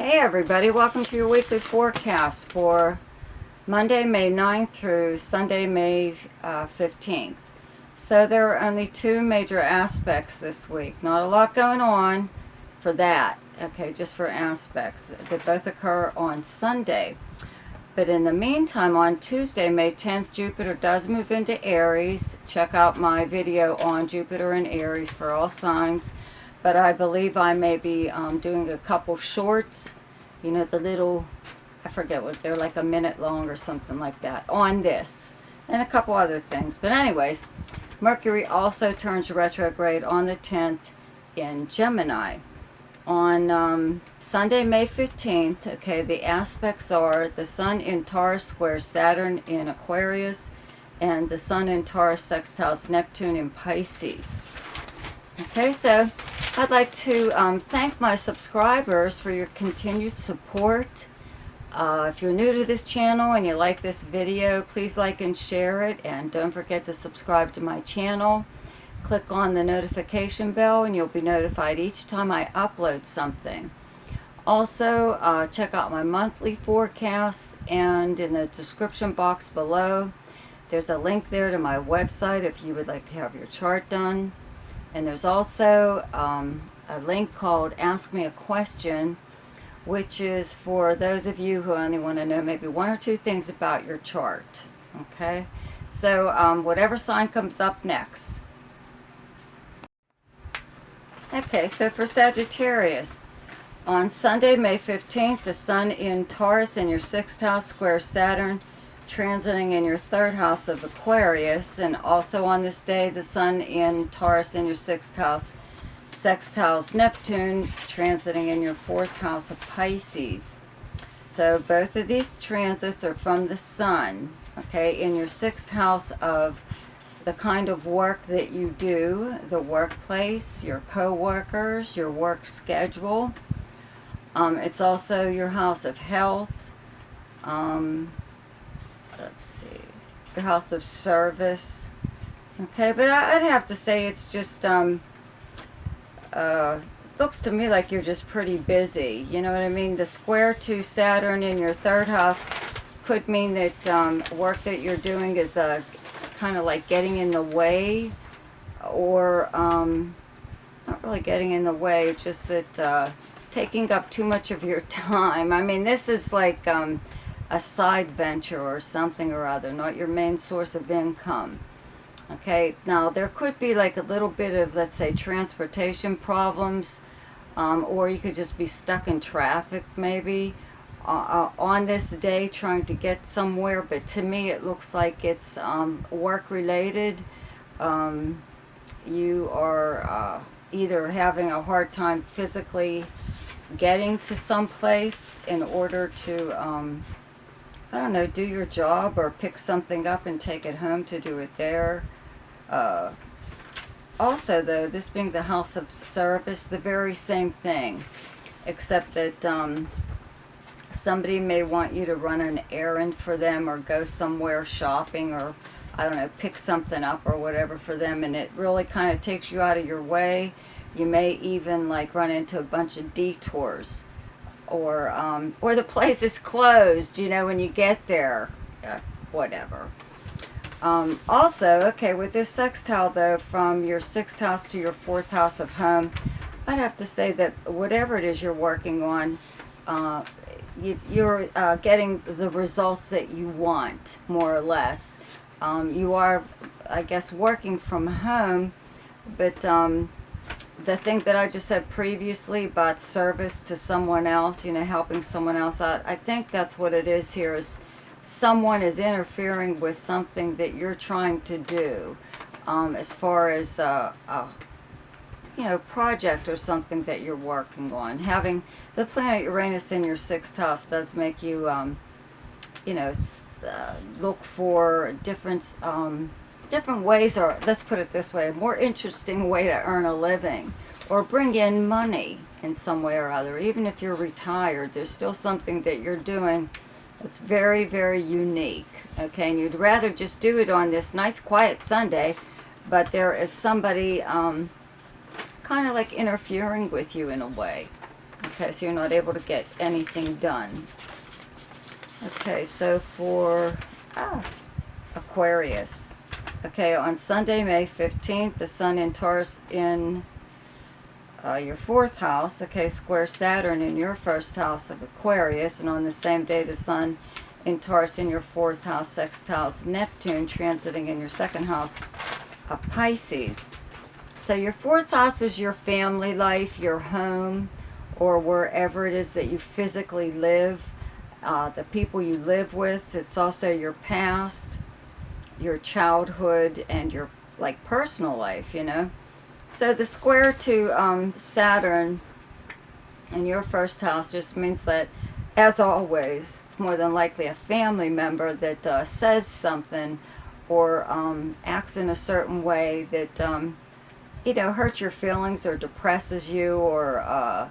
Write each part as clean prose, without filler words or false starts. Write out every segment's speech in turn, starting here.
Hey everybody, welcome to your weekly forecast for Monday, May 9th through Sunday, May 15th. So there are only two major aspects this week. Not a lot going on for that, okay, just for aspects. They both occur on Sunday. But in the meantime, on Tuesday, May 10th, Jupiter does move into Aries. Check out my video on Jupiter and Aries for all signs. But I believe I may be doing a couple shorts, you know, the little, I forget what, they're like a minute long or something like that, on this. And a couple other things. But anyways, Mercury also turns retrograde on the 10th in Gemini. On Sunday, May 15th, okay, the aspects are the Sun in Taurus squares Saturn in Aquarius, and the Sun in Taurus sextiles Neptune in Pisces. Okay, so I'd like to thank my subscribers for your continued support. If you're new to this channel and you like this video, please like and share it, and don't forget to subscribe to my channel. Click on the notification bell and you'll be notified each time I upload something. Also, check out my monthly forecasts, and in the description box below, there's a link there to my website if you would like to have your chart done. And there's also a link called Ask Me a Question, which is for those of you who only want to know maybe one or two things about your chart. Okay, so whatever sign comes up next. Okay, so for Sagittarius, on Sunday, May 15th, the Sun in Taurus in your 6th house squares Saturn, transiting in your 3rd house of Aquarius. And also on this day, the Sun in Taurus in your 6th house sextiles Neptune, transiting in your 4th house of Pisces. So both of these transits are from the Sun, okay, in your 6th house of the kind of work that you do, the workplace, your co-workers, your work schedule. It's also your house of health. Let's see, your house of service. Okay, but I'd have to say it's just looks to me like you're just pretty busy, you know what I mean? The square to Saturn in your 3rd house could mean that work that you're doing is kind of like getting in the way, or not really getting in the way, just that taking up too much of your time. I mean, this is like a side venture or something or other, not your main source of income. Okay, now there could be like a little bit of, let's say, transportation problems, or you could just be stuck in traffic maybe on this day trying to get somewhere. But to me it looks like it's work related. You are either having a hard time physically getting to some place in order to I don't know, do your job, or pick something up and take it home to do it there. Also though, this being the house of service, the very same thing, except that somebody may want you to run an errand for them, or go somewhere shopping, or I don't know, pick something up or whatever for them, and it really kind of takes you out of your way. You may even like run into a bunch of detours, or the place is closed, you know, when you get there. Whatever. Also, okay, with this sextile though, from your 6th house to your 4th house of home, I'd have to say that whatever it is you're working on, you're getting the results that you want, more or less. You are, I guess, working from home, but the thing that I just said previously about service to someone else, you know, helping someone else out, I think that's what it is here, is someone is interfering with something that you're trying to do, as far as you know, project or something that you're working on. Having the planet Uranus in your 6th house does make you you know, look for different ways, or let's put it this way, a more interesting way to earn a living or bring in money in some way or other. Even if you're retired, there's still something that you're doing that's very, very unique. Okay, and you'd rather just do it on this nice quiet Sunday, but there is somebody kind of like interfering with you in a way. Okay, so you're not able to get anything done. Okay, so for Aquarius. Okay, on Sunday, May 15th, the Sun in Taurus in your 4th house, okay, square Saturn in your 1st house of Aquarius, and on the same day, the Sun in Taurus in your 4th house, sextiles Neptune, transiting in your 2nd house of Pisces. So your 4th house is your family life, your home, or wherever it is that you physically live, the people you live with. It's also your past, your childhood, and your like personal life, you know. So the square to Saturn in your 1st house just means that, as always, it's more than likely a family member that says something or acts in a certain way that you know, hurts your feelings or depresses you, or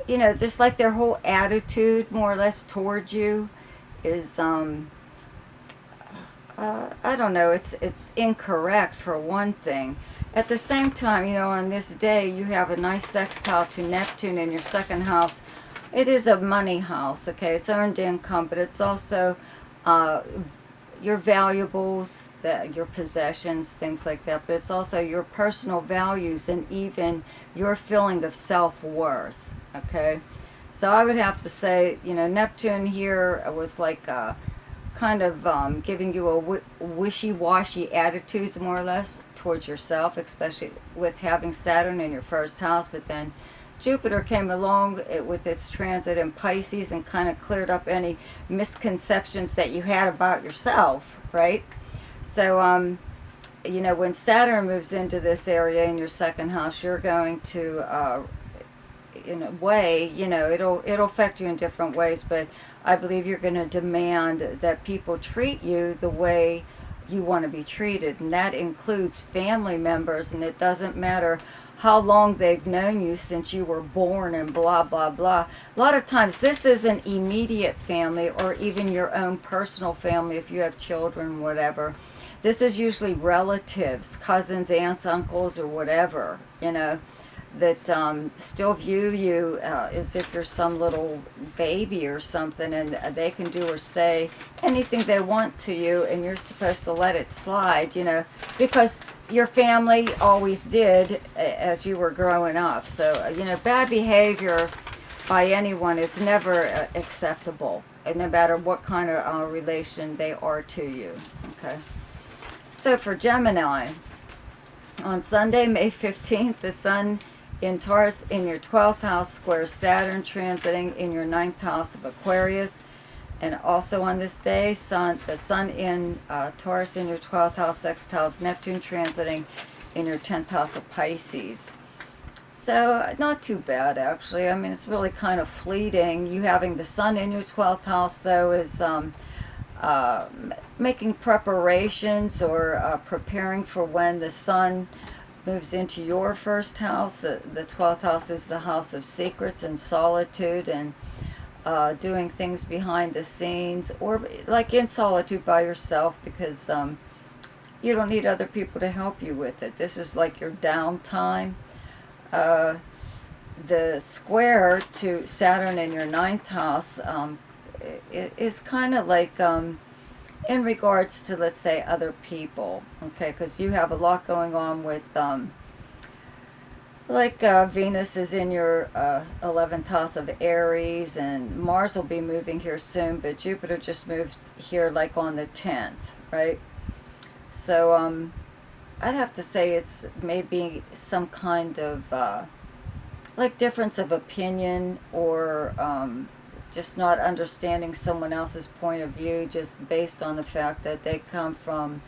you know, just like their whole attitude more or less towards you is I don't know, it's incorrect for one thing. At the same time, you know, on this day, you have a nice sextile to Neptune in your 2nd house. It is a money house, okay? It's earned income, but it's also your valuables, your possessions, things like that. But it's also your personal values and even your feeling of self-worth, okay? So I would have to say, you know, Neptune here was like kind of giving you a wishy-washy attitudes more or less towards yourself, especially with having Saturn in your 1st house. But then Jupiter came along with its transit in Pisces and kind of cleared up any misconceptions that you had about yourself, right? So you know, when Saturn moves into this area in your 2nd house, you're going to in a way, you know, it'll affect you in different ways, but I believe you're going to demand that people treat you the way you want to be treated, and that includes family members, and it doesn't matter how long they've known you since you were born and blah blah blah. A lot of times this isn't immediate family or even your own personal family if you have children, whatever. This is usually relatives, cousins, aunts, uncles, or whatever, you know, that still view you as if you're some little baby or something, and they can do or say anything they want to you, and you're supposed to let it slide, you know, because your family always did as you were growing up. So, you know, bad behavior by anyone is never acceptable, and no matter what kind of relation they are to you, okay? So for Gemini, on Sunday, May 15th, the Sun in Taurus in your 12th house squares Saturn, transiting in your 9th house of Aquarius. And also on this day, the Sun in Taurus in your 12th house sextiles Neptune, transiting in your 10th house of Pisces. So not too bad, actually. I mean, it's really kind of fleeting. You having the Sun in your 12th house, though, is making preparations or preparing for when the Sun moves into your 1st house. The 12th house is the house of secrets and solitude, and doing things behind the scenes, or like in solitude by yourself, because you don't need other people to help you with it. This is like your downtime. The square to Saturn in your 9th house is kind of like in regards to, let's say, other people, okay, because you have a lot going on with Venus is in your 11th house of Aries, and Mars will be moving here soon, but Jupiter just moved here like on the 10th, right? So I'd have to say it's maybe some kind of like difference of opinion, or just not understanding someone else's point of view just based on the fact that they come from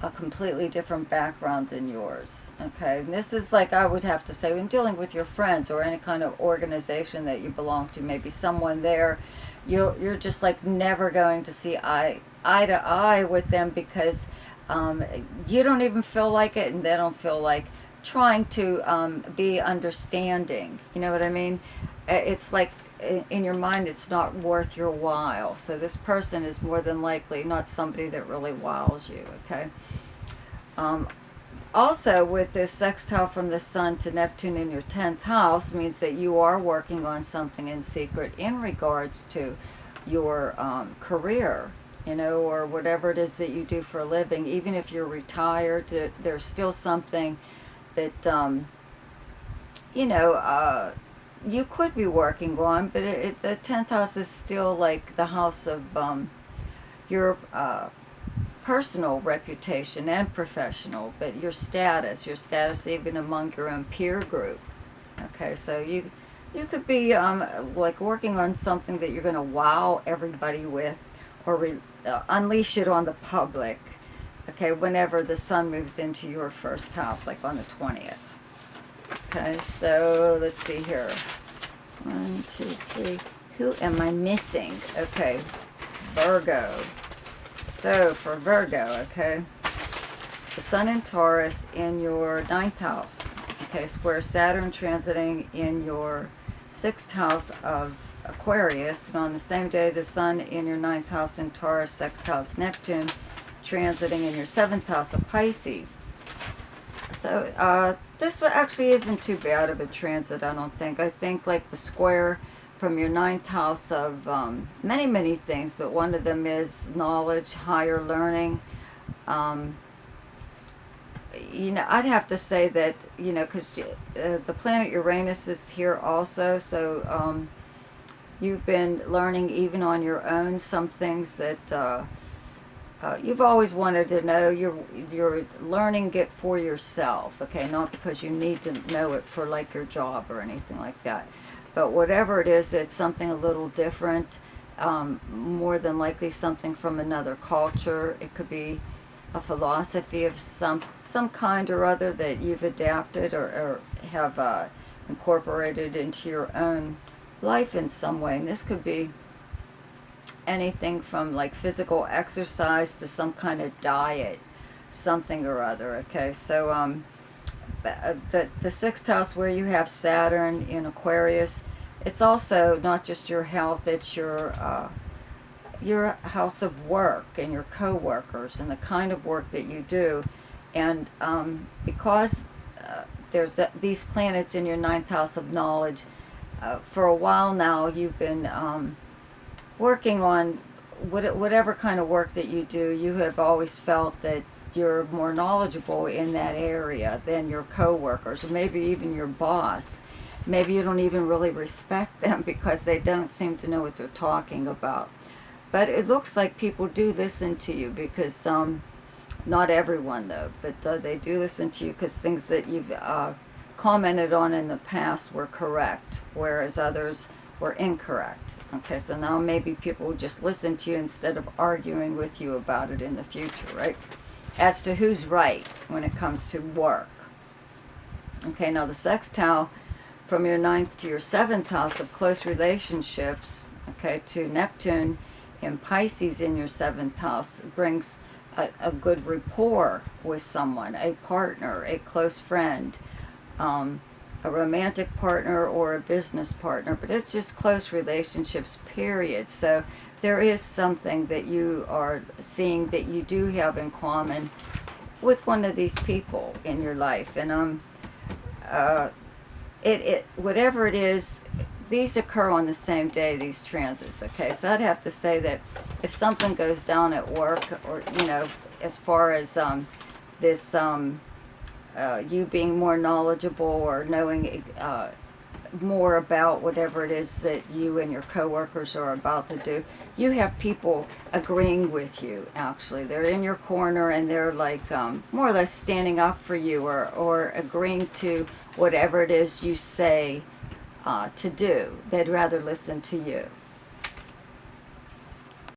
a completely different background than yours, okay? And this is like, I would have to say, when dealing with your friends or any kind of organization that you belong to, maybe someone there, you're just like never going to see eye to eye with them, because you don't even feel like it, and they don't feel like trying to be understanding, you know what I mean? It's like in your mind it's not worth your while. So this person is more than likely not somebody that really wows you, okay? Also, with this sextile from the Sun to Neptune in your 10th house, means that you are working on something in secret in regards to your career, you know, or whatever it is that you do for a living. Even if you're retired, there's still something that, you know, you could be working on, but the 10th house is still like the house of your personal reputation and professional, but your status even among your own peer group. Okay, so you could be like working on something that you're going to wow everybody with, or unleash it on the public. Okay, whenever the Sun moves into your first house, like on the 20th. Okay, so let's see here. 1, 2, 3. Who am I missing? Okay, Virgo. So for Virgo, okay, the Sun in Taurus in your 9th house. Okay, square Saturn transiting in your 6th house of Aquarius. And on the same day, the Sun in your 9th house in Taurus, 6th house Neptune, transiting in your 7th house of Pisces. So this actually isn't too bad of a transit, I don't think. I think like the square from your 9th house of many, many things, but one of them is knowledge, higher learning. You know, I'd have to say that, you know, because the planet Uranus is here also, so you've been learning even on your own some things that you've always wanted to know. You're learning it for yourself, okay, not because you need to know it for like your job or anything like that. But whatever it is, it's something a little different, more than likely something from another culture. It could be a philosophy of some kind or other that you've adapted or have incorporated into your own life in some way. And this could be anything from like physical exercise to some kind of diet, something or other. Okay, so the 6th house where you have Saturn in Aquarius, it's also not just your health, it's your house of work and your co-workers and the kind of work that you do. And because there's these planets in your 9th house of knowledge, for a while now you've been working on whatever kind of work that you do. You have always felt that you're more knowledgeable in that area than your co-workers, or maybe even your boss. Maybe you don't even really respect them because they don't seem to know what they're talking about. But it looks like people do listen to you because, not everyone though, but they do listen to you because things that you've commented on in the past were correct, whereas others were incorrect. Okay, so now maybe people will just listen to you instead of arguing with you about it in the future, right? As to who's right when it comes to work. Okay, now the sextile from your 9th to your 7th house of close relationships, okay, to Neptune in Pisces in your 7th house brings a good rapport with someone, a partner, a close friend, a romantic partner or a business partner, but it's just close relationships, period. So there is something that you are seeing that you do have in common with one of these people in your life. And whatever it is, these occur on the same day, these transits, okay? So I'd have to say that if something goes down at work, or, you know, as far as this you being more knowledgeable or knowing more about whatever it is that you and your coworkers are about to do, you have people agreeing with you. Actually, they're in your corner and they're like more or less standing up for you, or agreeing to whatever it is you say to do. They'd rather listen to you.